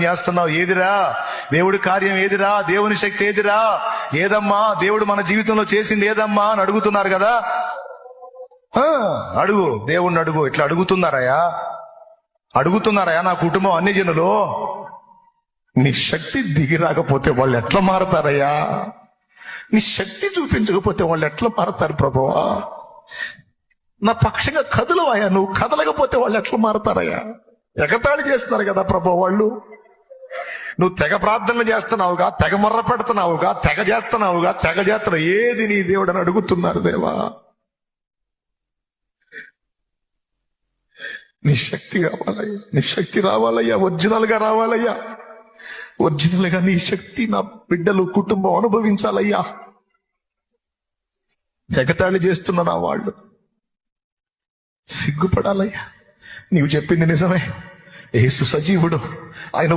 చేస్తున్నావు ఏదిరా? దేవుడి కార్యం ఏదిరా? దేవుని శక్తి ఏదిరా? ఏదమ్మా దేవుడు మన జీవితంలో చేసింది ఏదమ్మా అని అడుగుతున్నారు కదా. అడుగు, దేవుణ్ణి అడుగు. ఇట్లా అడుగుతున్నారయా నా కుటుంబం అన్ని జనులు. నీ శక్తి దిగి రాకపోతే వాళ్ళు ఎట్లా మారతారయ్యా? నీ శక్తి చూపించకపోతే వాళ్ళు ఎట్లా మారతారు ప్రభువా? నా పక్షంగా కదలవయ్యా, నువ్వు కదలకపోతే వాళ్ళు ఎట్లా మారతారయ్యా? ఎగతాళి చేస్తున్నారు కదా ప్రభు వాళ్ళు. నువ్వు తెగ ప్రార్థనలు చేస్తున్నావుగా, తెగ మొర్ర పెడుతున్నావుగా, తెగ చేస్తున్నావు. ఏది నీ దేవుడు అని అడుగుతున్నారు. దేవా, నీ శక్తి కావాలయ్యా, నీ శక్తి రావాలయ్యా, ఒరిజినల్ గా రావాలయ్యా. ఒరిజినల్ గా నీ శక్తి నా బిడ్డలు కుటుంబం అనుభవించాలయ్యా. ఎగతాళి చేస్తున్న నా వాళ్ళు సిగ్గుపడాలయ్యా. నీవు చెప్పింది నిజమే. యేసు సజీవుడు, ఆయన